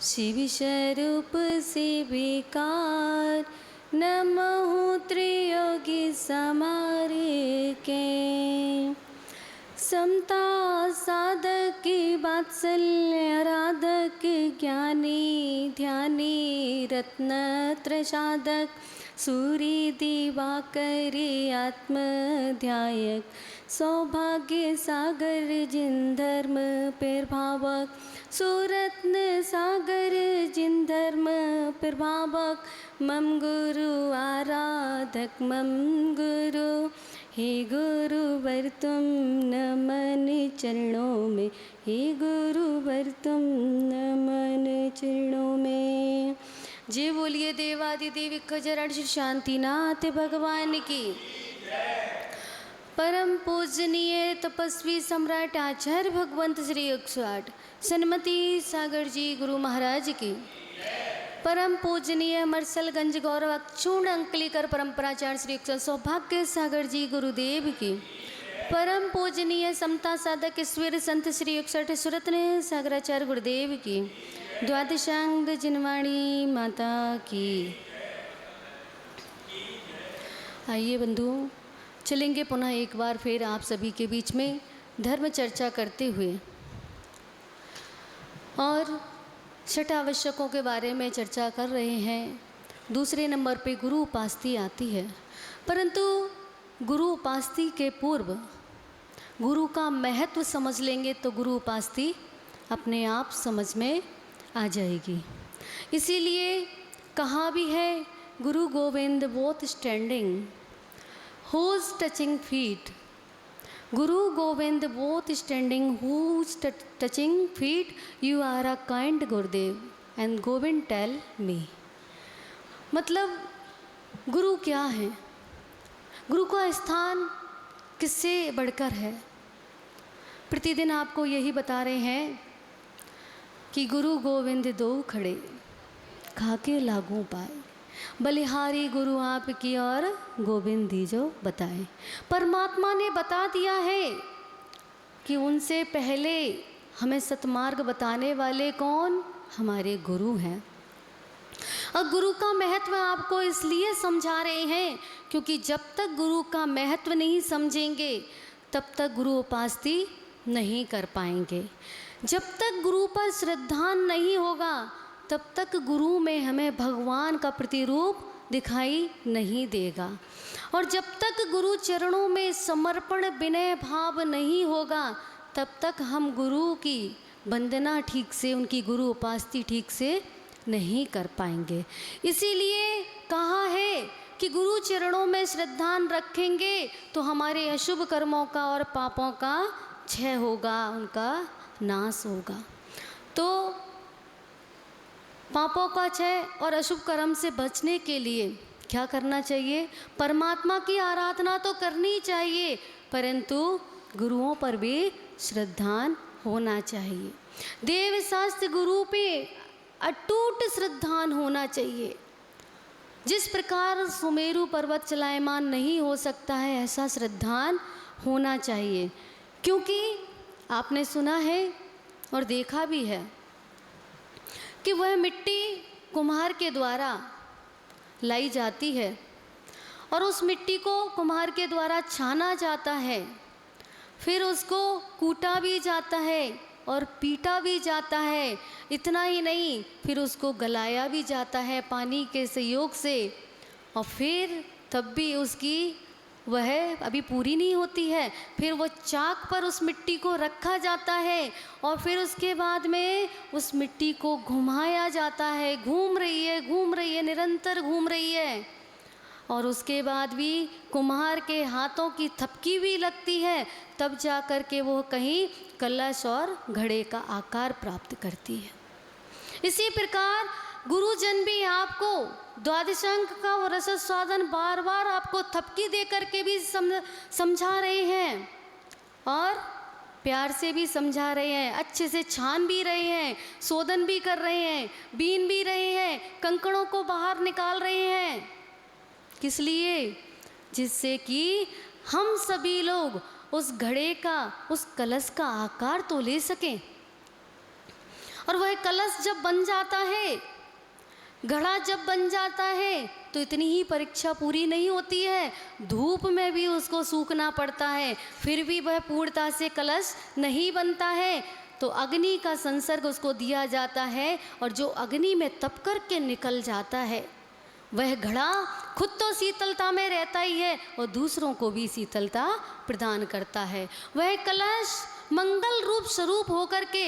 शिव स्वरूप शिविकार नमहु त्रियोगी समारे के। समता साधक वात्सल्य आराधक ज्ञानी ध्यानी रत्नत्र साधक सूर्य दिवाकरी आत्मध्यायक सौभाग्य सागर जिन धर्म प्रभावक सुरत्न सागर जिन धर्म प्रभावक मम गुरु आराधक मम गुरु हे गुरुवर तुम नमन चरणों में, हे गुरुवर तुम नमन चरणों में। जी बोलिए देवादिदेव खजरण श्री शांतिनाथ भगवान की। परम पूजनीय तपस्वी सम्राट आचार्य भगवंत श्री 108 सन्मति सागर जी गुरु महाराज की। परम पूजनीय मरसलगंज गौरव अक्षुण अंकलीकर परंपराचार्य श्री सौभाग्य सागर जी गुरुदेव की। परम पूजनीय समता साधक ईश्वर संत श्री 108 सुरत्न सागराचार्य गुरुदेव की। द्वादशांग जिनवाणी माता की। आइए बंधुओं, चलेंगे पुनः एक बार फिर आप सभी के बीच में धर्म चर्चा करते हुए और छठ आवश्यकों के बारे में चर्चा कर रहे हैं। दूसरे नंबर पे गुरु उपास्ति आती है, परंतु गुरु उपास्ति के पूर्व गुरु का महत्व समझ लेंगे तो गुरु उपास्ति अपने आप समझ में आ जाएगी। इसीलिए कहा भी है गुरु Govind both standing who's touching feet, Guru Govind both standing who's touching feet, you are a kind Gurudev and Govind tell me। मतलब गुरु क्या है, गुरु का स्थान किससे बढ़कर है। प्रतिदिन आपको यही बता रहे हैं कि गुरु गोविंद दो खड़े खाके लागू पाए, बलिहारी गुरु आपकी और गोविंद दीजो बताए। परमात्मा ने बता दिया है कि उनसे पहले हमें सतमार्ग बताने वाले कौन, हमारे गुरु हैं। और गुरु का महत्व आपको इसलिए समझा रहे हैं क्योंकि जब तक गुरु का महत्व नहीं समझेंगे तब तक गुरु उपास्ति नहीं कर पाएंगे। जब तक गुरु पर श्रद्धा नहीं होगा तब तक गुरु में हमें भगवान का प्रतिरूप दिखाई नहीं देगा। और जब तक गुरु चरणों में समर्पण विनय भाव नहीं होगा तब तक हम गुरु की वंदना ठीक से, उनकी गुरु उपास्ति ठीक से नहीं कर पाएंगे। इसीलिए कहा है कि गुरु चरणों में श्रद्धा रखेंगे तो हमारे अशुभ कर्मों का और पापों का क्षय होगा, उनका नाश होगा। तो पापों का क्षय और अशुभ कर्म से बचने के लिए क्या करना चाहिए, परमात्मा की आराधना तो करनी चाहिए परंतु गुरुओं पर भी श्रद्धान होना चाहिए। देव शास्त्र गुरु पे अटूट श्रद्धान होना चाहिए। जिस प्रकार सुमेरु पर्वत चलायमान नहीं हो सकता है ऐसा श्रद्धान होना चाहिए। क्योंकि आपने सुना है और देखा भी है कि वह मिट्टी कुम्हार के द्वारा लाई जाती है और उस मिट्टी को कुम्हार के द्वारा छाना जाता है, फिर उसको कूटा भी जाता है और पीटा भी जाता है। इतना ही नहीं, फिर उसको गलाया भी जाता है पानी के सहयोग से और फिर तब भी उसकी वह अभी पूरी नहीं होती है। फिर वो चाक पर उस मिट्टी को रखा जाता है और फिर उसके बाद में उस मिट्टी को घुमाया जाता है। घूम रही है, निरंतर घूम रही है और उसके बाद भी कुम्हार के हाथों की थपकी भी लगती है, तब जा कर के वो कहीं कलश और घड़े का आकार प्राप्त करती है। इसी प्रकार गुरुजन भी आपको द्वादशांग का वो रस स्वादन बार बार आपको थपकी दे करके भी समझा रहे हैं और प्यार से भी समझा रहे हैं, अच्छे से छान भी रहे हैं, शोधन भी कर रहे हैं, बीन भी रहे हैं, कंकड़ों को बाहर निकाल रहे हैं। किस लिए? जिससे कि हम सभी लोग उस घड़े का, उस कलश का आकार तो ले सकें। और वह कलश जब बन जाता है, घड़ा जब बन जाता है, तो इतनी ही परीक्षा पूरी नहीं होती है, धूप में भी उसको सूखना पड़ता है, फिर भी वह पूर्णता से कलश नहीं बनता है। तो अग्नि का संसर्ग उसको दिया जाता है, और जो अग्नि में तप करके निकल जाता है, वह घड़ा खुद तो शीतलता में रहता ही है और दूसरों को भी शीतलता प्रदान करता है। वह कलश मंगल रूप स्वरूप होकर के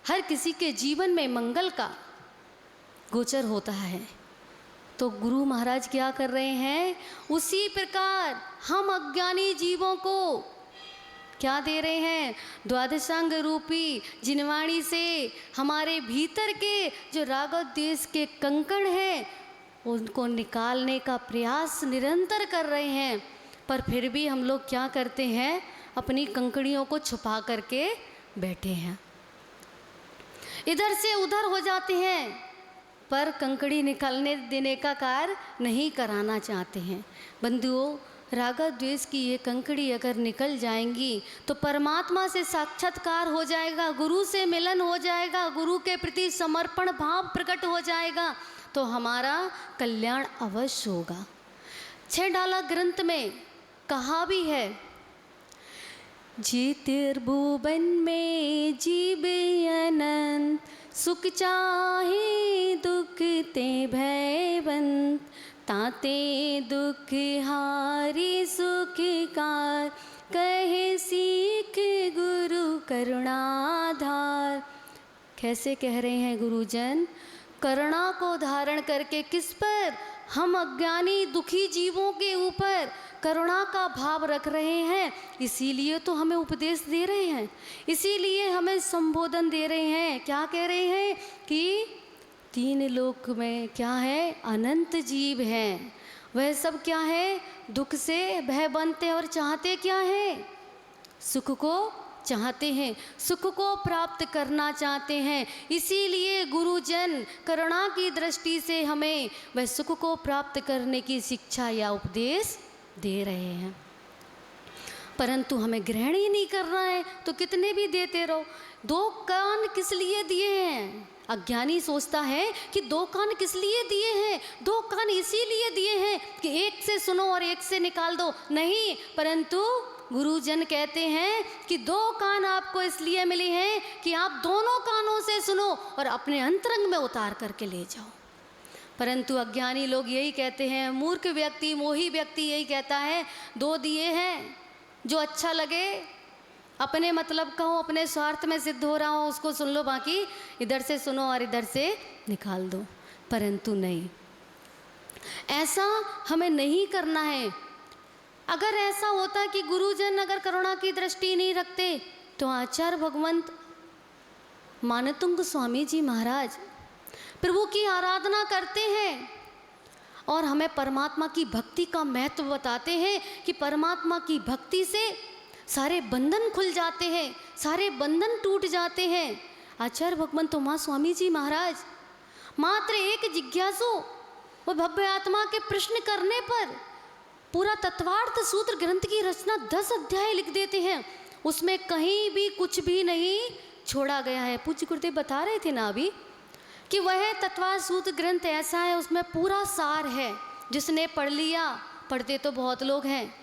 हर किसी के जीवन में मंगल का गोचर होता है। तो गुरु महाराज क्या कर रहे हैं, उसी प्रकार हम अज्ञानी जीवों को क्या दे रहे हैं, द्वादशांग रूपी जिनवाणी से हमारे भीतर के जो राग द्वेष के कंकड़ हैं उनको निकालने का प्रयास निरंतर कर रहे हैं। पर फिर भी हम लोग क्या करते हैं, अपनी कंकड़ियों को छुपा करके बैठे हैं, इधर से उधर हो जाते हैं, पर कंकड़ी निकालने देने का कार्य नहीं कराना चाहते हैं। बंधुओं, राग द्वेष की ये कंकड़ी अगर निकल जाएंगी तो परमात्मा से साक्षात्कार हो जाएगा, गुरु से मिलन हो जाएगा, गुरु के प्रति समर्पण भाव प्रकट हो जाएगा, तो हमारा कल्याण अवश्य होगा। 6 डाला ग्रंथ में कहा भी है, जितिर्भुवन में जीव अनंत, सुख चाहे दुख ते भयवंत, ताते दुख हारी सुख कार, कहे सीख गुरु करुणाधार। कैसे कह रहे हैं गुरुजन, करुणा को धारण करके किस पर, हम अज्ञानी दुखी जीवों के ऊपर करुणा का भाव रख रहे हैं, इसीलिए तो हमें उपदेश दे रहे हैं, इसीलिए हमें संबोधन दे रहे हैं। क्या कह रहे हैं कि 3 लोक में क्या है, अनंत जीव हैं, वह सब क्या है, दुख से भय बनते और चाहते क्या है, सुख को चाहते हैं, सुख को प्राप्त करना चाहते हैं। इसीलिए गुरुजन करुणा की दृष्टि से हमें वह सुख को प्राप्त करने की शिक्षा या उपदेश दे रहे हैं, परंतु हमें ग्रहण ही नहीं करना है, तो कितने भी देते रहो। 2 कान किस लिए दिए हैं, अज्ञानी सोचता है कि 2 कान किस लिए दिए हैं, 2 कान इसीलिए दिए हैं कि एक से सुनो और एक से निकाल दो, नहीं, परंतु गुरुजन कहते हैं कि 2 कान आपको इसलिए मिले हैं कि आप दोनों कानों से सुनो और अपने अंतरंग में उतार करके ले जाओ। परंतु अज्ञानी लोग यही कहते हैं, मूर्ख व्यक्ति, मोही व्यक्ति यही कहता है, 2 दिए हैं, जो अच्छा लगे, अपने मतलब का हो, अपने स्वार्थ में सिद्ध हो रहा हो उसको सुन लो, बाकी इधर से सुनो और इधर से निकाल दो। परंतु नहीं, ऐसा हमें नहीं करना है। अगर ऐसा होता कि गुरुजन अगर करुणा की दृष्टि नहीं रखते, तो आचार्य भगवंत मानतुंग स्वामी जी महाराज प्रभु की आराधना करते हैं और हमें परमात्मा की भक्ति का महत्व बताते हैं कि परमात्मा की भक्ति से सारे बंधन खुल जाते हैं, सारे बंधन टूट जाते हैं। आचार्य भगवंत उमा स्वामी जी महाराज मात्र एक जिज्ञासु वो भव्य आत्मा के प्रश्न करने पर पूरा तत्वार्थ सूत्र ग्रंथ की रचना 10 अध्याय लिख देते हैं, उसमें कहीं भी कुछ भी नहीं छोड़ा गया है। पूज्य गुरुदेव बता रहे थे ना अभी कि वह तत्वार्थ सूत्र ग्रंथ ऐसा है, उसमें पूरा सार है। जिसने पढ़ लिया, पढ़ते तो बहुत लोग हैं,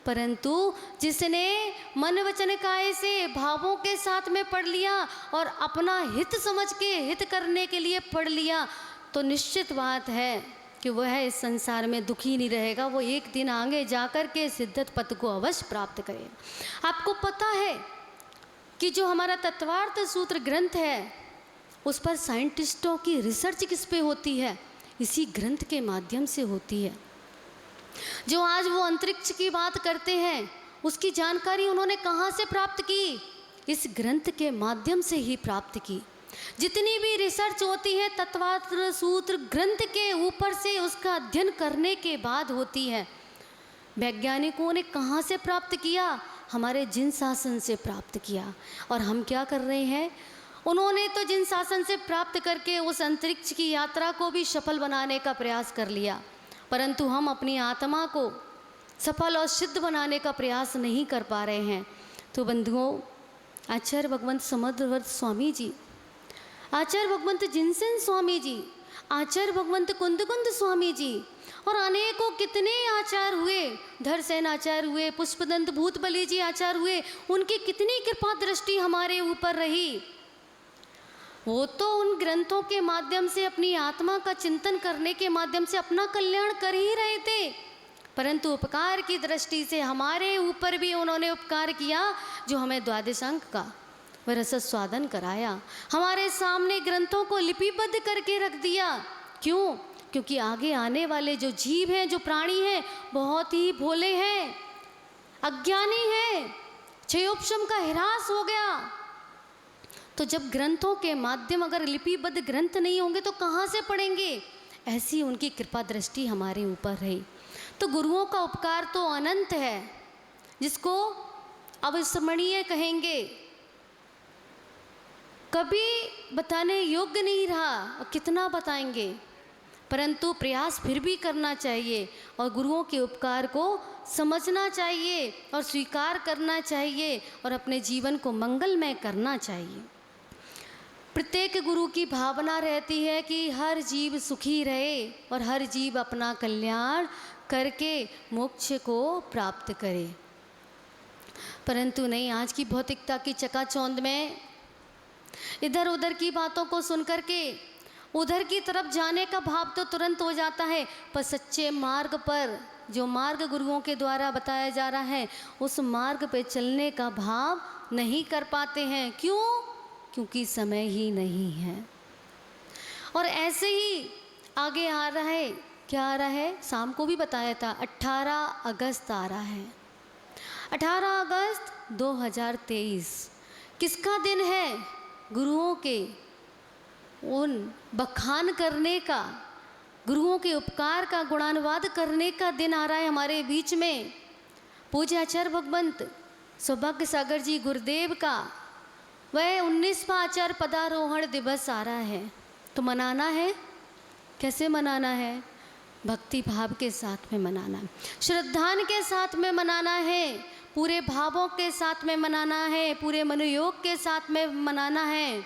परंतु जिसने मन वचन काया से भावों के साथ में पढ़ लिया और अपना हित समझ के हित करने के लिए पढ़ लिया, तो निश्चित बात है कि वह इस संसार में दुखी नहीं रहेगा, वो एक दिन आगे जाकर के सिद्धत पद को अवश्य प्राप्त करेगा। आपको पता है कि जो हमारा तत्वार्थ सूत्र ग्रंथ है उस पर साइंटिस्टों की रिसर्च किस पे होती है, इसी ग्रंथ के माध्यम से होती है। जो आज वो अंतरिक्ष की बात करते हैं उसकी जानकारी उन्होंने कहाँ से प्राप्त की, इस ग्रंथ के माध्यम से ही प्राप्त की। जितनी भी रिसर्च होती है तत्वार्थ सूत्र ग्रंथ के ऊपर से उसका अध्ययन करने के बाद होती है। वैज्ञानिकों ने कहाँ से प्राप्त किया, हमारे जिन शासन से प्राप्त किया। और हम क्या कर रहे हैं, उन्होंने तो जिन शासन से प्राप्त करके उस अंतरिक्ष की यात्रा को भी सफल बनाने का प्रयास कर लिया, परंतु हम अपनी आत्मा को सफल और सिद्ध बनाने का प्रयास नहीं कर पा रहे हैं। तो बंधुओं, आचार्य भगवंत समर्थवर्त स्वामी जी आचार्य भगवंत जिनसेन स्वामी जी, आचार्य भगवंत कुंद स्वामी जी और अनेकों कितने आचार्य हुए, धरसेन आचार्य हुए, पुष्पदंत भूतबली जी आचार्य हुए, उनकी कितनी कृपा दृष्टि हमारे ऊपर रही। वो तो उन ग्रंथों के माध्यम से अपनी आत्मा का चिंतन करने के माध्यम से अपना कल्याण कर ही रहे थे, परंतु उपकार की दृष्टि से हमारे ऊपर भी उन्होंने उपकार किया, जो हमें द्वादश अंक का वह रसस्वादन कराया, हमारे सामने ग्रंथों को लिपिबद्ध करके रख दिया। क्यों? क्योंकि आगे आने वाले जो जीव हैं, जो प्राणी हैं, बहुत ही भोले हैं, अज्ञानी हैं, क्षयोपशम का ह्रास हो गया। तो जब ग्रंथों के माध्यम अगर लिपिबद्ध ग्रंथ नहीं होंगे तो कहाँ से पढ़ेंगे? ऐसी उनकी कृपा दृष्टि हमारे ऊपर रही। तो गुरुओं का उपकार तो अनंत है, जिसको अविस्मरणीय कहेंगे, कभी बताने योग्य नहीं रहा। और कितना बताएंगे, परंतु प्रयास फिर भी करना चाहिए और गुरुओं के उपकार को समझना चाहिए और स्वीकार करना चाहिए और अपने जीवन को मंगलमय करना चाहिए। प्रत्येक गुरु की भावना रहती है कि हर जीव सुखी रहे और हर जीव अपना कल्याण करके मोक्ष को प्राप्त करे, परंतु नहीं, आज की भौतिकता की चकाचौंध में इधर उधर की बातों को सुनकर के उधर की तरफ जाने का भाव तो तुरंत हो जाता है, पर सच्चे मार्ग पर, जो मार्ग गुरुओं के द्वारा बताया जा रहा है, उस मार्ग पे चलने का भाव नहीं कर पाते हैं। क्यों? क्योंकि समय ही नहीं है। और ऐसे ही आगे आ रहा है, क्या आ रहा है, शाम को भी बताया था, 18 अगस्त आ रहा है। 18 अगस्त 2023 किसका दिन है? गुरुओं के उन बखान करने का, गुरुओं के उपकार का गुणानुवाद करने का दिन आ रहा है हमारे बीच में। पूज्य आचार्य भगवंत सौभाग्य सागर जी गुरुदेव का वह 19वां आचार्य पदारोहण दिवस आ रहा है। तो मनाना है, कैसे मनाना है? भक्ति भाव के साथ में मनाना है, श्रद्धान के साथ में मनाना है, पूरे भावों के साथ में मनाना है, पूरे मनोयोग के साथ में मनाना है।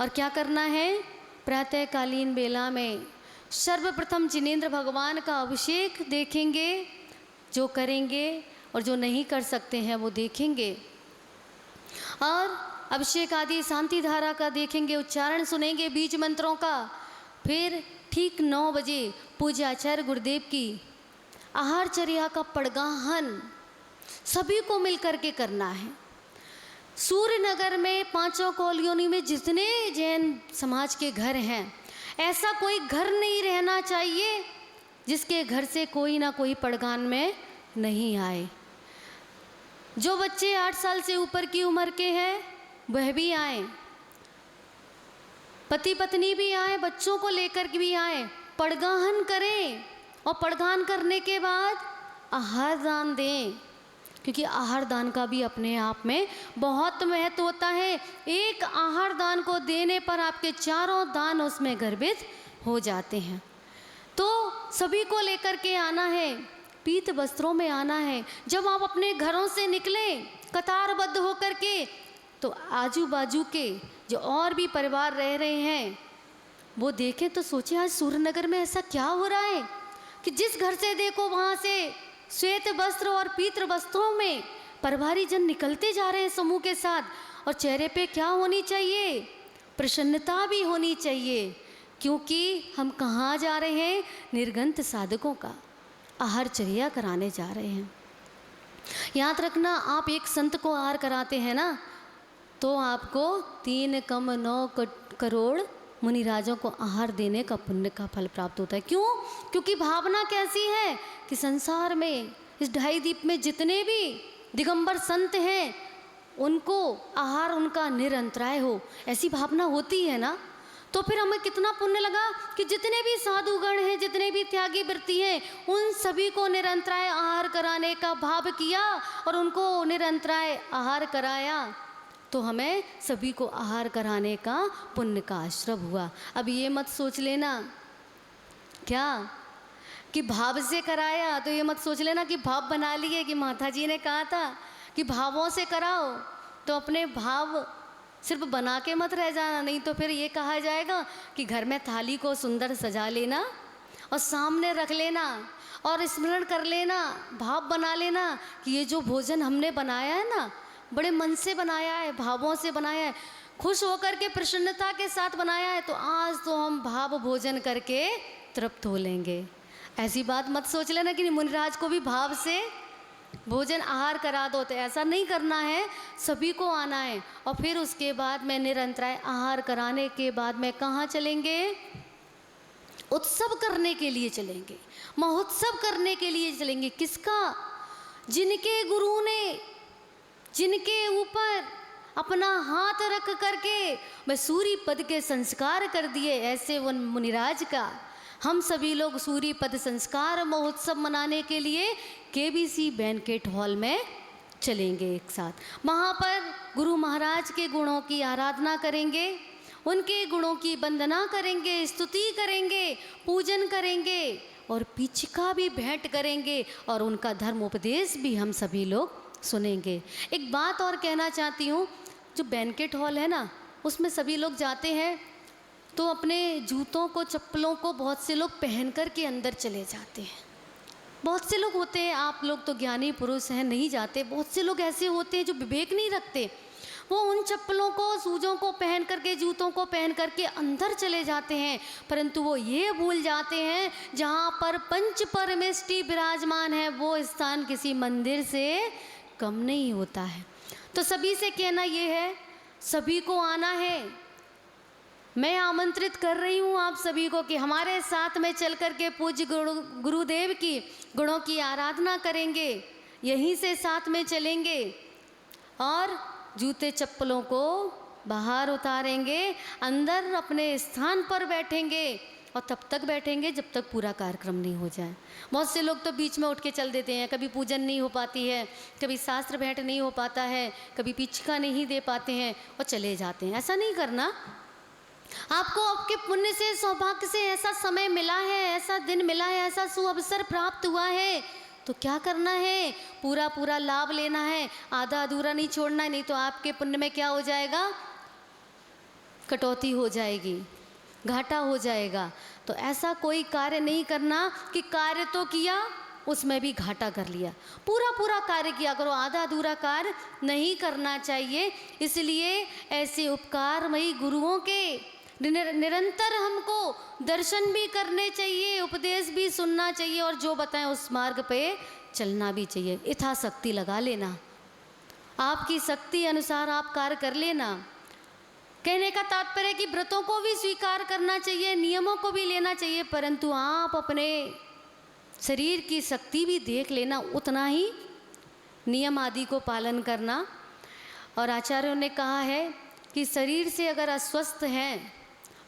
और क्या करना है? प्रातःकालीन बेला में सर्वप्रथम जिनेंद्र भगवान का अभिषेक देखेंगे, जो करेंगे, और जो नहीं कर सकते हैं वो देखेंगे, और अभिषेक आदि शांति धारा का देखेंगे, उच्चारण सुनेंगे बीज मंत्रों का। फिर ठीक 9 बजे पूज्य आचार्य गुरुदेव की आहारचर्या का पड़गाहन सभी को मिलकर के करना है। सूर्य नगर में 5 कॉलोनी में जितने जैन समाज के घर हैं, ऐसा कोई घर नहीं रहना चाहिए जिसके घर से कोई ना कोई पड़गान में नहीं आए। जो बच्चे 8 साल से ऊपर की उम्र के हैं वह भी आए, पति पत्नी भी आए, बच्चों को लेकर के भी आए, पड़गाहन करें और पड़गाहन करने के बाद आहार दान दें, क्योंकि आहार दान का भी अपने आप में बहुत महत्व होता है। एक आहार दान को देने पर आपके 4 दान उसमें गर्भित हो जाते हैं। तो सभी को लेकर के आना है, पीत वस्त्रों में आना है। जब आप अपने घरों से निकलें कतारबद्ध होकर के, तो आजू बाजू के जो और भी परिवार रह रहे हैं वो देखें तो सोचें, आज सूर्यनगर में ऐसा क्या हो रहा है कि जिस घर से देखो वहाँ से श्वेत वस्त्र और पीत्र वस्त्रों में परिवारी जन निकलते जा रहे हैं समूह के साथ। और चेहरे पे क्या होनी चाहिए? प्रसन्नता भी होनी चाहिए, क्योंकि हम कहाँ जा रहे हैं? निर्गंत साधकों का आहारचर्या कराने जा रहे हैं। याद रखना, आप एक संत को आहार कराते हैं ना, तो आपको 3 कम 9 करोड़ मुनिराजों को आहार देने का पुण्य का फल प्राप्त होता है। क्यों? क्योंकि भावना कैसी है कि संसार में इस 2.5 द्वीप में जितने भी दिगंबर संत हैं उनको आहार उनका निरंतराय हो, ऐसी भावना होती है ना। तो फिर हमें कितना पुण्य लगा कि जितने भी साधुगण हैं, जितने भी त्यागी वृत्ति हैं, उन सभी को निरंतराय आहार कराने का भाव किया और उनको निरंतराय आहार कराया, तो हमें सभी को आहार कराने का पुण्य का आश्रय हुआ। अब ये मत सोच लेना क्या कि भाव से कराया, तो ये मत सोच लेना कि भाव बना लिए, कि माता जी ने कहा था कि भावों से कराओ, तो अपने भाव सिर्फ बना के मत रह जाना, नहीं तो फिर ये कहा जाएगा कि घर में थाली को सुंदर सजा लेना और सामने रख लेना और स्मरण कर लेना, भाव बना लेना कि ये जो भोजन हमने बनाया है ना, बड़े मन से बनाया है, भावों से बनाया है, खुश होकर के प्रसन्नता के साथ बनाया है, तो आज तो हम भाव भोजन करके तृप्त हो लेंगे। ऐसी बात मत सोच लेना कि मुनिराज को भी भाव से भोजन आहार करा दो, तो ऐसा नहीं करना है, सभी को आना है। और फिर उसके बाद में निरंतराय आहार कराने के बाद में कहाँ चलेंगे? उत्सव करने के लिए चलेंगे, महोत्सव करने के लिए चलेंगे। किसका? जिनके गुरु ने जिनके ऊपर अपना हाथ रख करके मैं सूर्य पद के संस्कार कर दिए, ऐसे वन मुनिराज का हम सभी लोग सूर्य पद संस्कार महोत्सव मनाने के लिए केबीसी बैंकेट हॉल में चलेंगे एक साथ। वहाँ पर गुरु महाराज के गुणों की आराधना करेंगे, उनके गुणों की वंदना करेंगे, स्तुति करेंगे, पूजन करेंगे और पिचका भी भेंट करेंगे और उनका धर्म उपदेश भी हम सभी लोग सुनेंगे। एक बात और कहना चाहती हूँ, जो बैंकेट हॉल है ना, उसमें सभी लोग जाते हैं तो अपने जूतों को, चप्पलों को बहुत से लोग पहन कर के अंदर चले जाते हैं। बहुत से लोग होते हैं, आप लोग तो ज्ञानी पुरुष हैं, नहीं जाते। बहुत से लोग ऐसे होते हैं जो विवेक नहीं रखते, वो उन चप्पलों को, सूजों को पहन करके, जूतों को पहन करके अंदर चले जाते हैं, परंतु वो ये भूल जाते हैं जहाँ पर पंच परमेष्टि विराजमान है वो स्थान किसी मंदिर से कम नहीं होता है। तो सभी से कहना ये है, सभी को आना है। मैं आमंत्रित कर रही हूँ आप सभी को कि हमारे साथ में चल कर के पूज्य गुरुदेव की गुणों की आराधना करेंगे, यहीं से साथ में चलेंगे और जूते चप्पलों को बाहर उतारेंगे, अंदर अपने स्थान पर बैठेंगे और तब तक बैठेंगे जब तक पूरा कार्यक्रम नहीं हो जाए। बहुत से लोग तो बीच में उठ के चल देते हैं, कभी पूजन नहीं हो पाती है, कभी शास्त्र भेंट नहीं हो पाता है, कभी पिचका नहीं दे पाते हैं और चले जाते हैं। ऐसा नहीं करना। आपको आपके पुण्य से, सौभाग्य से ऐसा समय मिला है, ऐसा दिन मिला है, ऐसा सुअवसर प्राप्त हुआ है, तो क्या करना है? पूरा पूरा लाभ लेना है, आधा अधूरा नहीं छोड़ना है, नहीं तो आपके पुण्य में क्या हो जाएगा? कटौती हो जाएगी, घाटा हो जाएगा। तो ऐसा कोई कार्य नहीं करना कि कार्य तो किया उसमें भी घाटा कर लिया। पूरा पूरा कार्य किया करो, आधा अधूरा कार्य नहीं करना चाहिए। इसलिए ऐसे उपकारमयी गुरुओं के निरंतर हमको दर्शन भी करने चाहिए, उपदेश भी सुनना चाहिए और जो बताएं उस मार्ग पे चलना भी चाहिए। यथाशक्ति लगा लेना, आपकी शक्ति अनुसार आप कार्य कर लेना। कहने का तात्पर्य कि व्रतों को भी स्वीकार करना चाहिए, नियमों को भी लेना चाहिए, परंतु आप अपने शरीर की शक्ति भी देख लेना, उतना ही नियम आदि को पालन करना। और आचार्यों ने कहा है कि शरीर से अगर अस्वस्थ हैं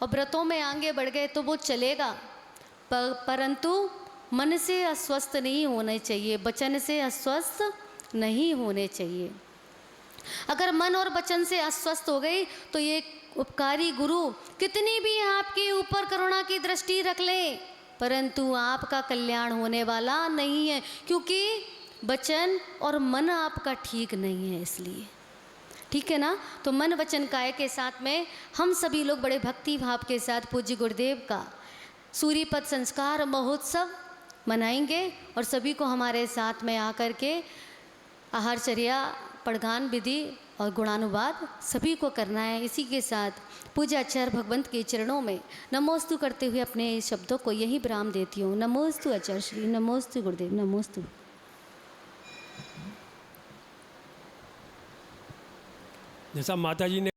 और व्रतों में आगे बढ़ गए तो वो चलेगा, परंतु मन से अस्वस्थ नहीं होने चाहिए, वचन से अस्वस्थ नहीं होने चाहिए। अगर मन और वचन से अस्वस्थ हो गई तो ये उपकारी गुरु कितनी भी आपके ऊपर करुणा की दृष्टि रख लें, परंतु आपका कल्याण होने वाला नहीं है, क्योंकि वचन और मन आपका ठीक नहीं है। इसलिए ठीक है ना। तो मन वचन काय के साथ में हम सभी लोग बड़े भक्ति भाव के साथ पूज्य गुरुदेव का सूर्यपद संस्कार महोत्सव मनाएंगे और सभी को हमारे साथ में आकर के आहारचर्या, पड़गान विधि और गुणानुवाद सभी को करना है। इसी के साथ पूज्य आचार्य भगवंत के चरणों में नमोस्तु करते हुए अपने शब्दों को यही विराम देती हूँ। नमोस्तु आचार्य श्री, नमोस्तु गुरुदेव, नमोस्तु। जैसा माता जी ने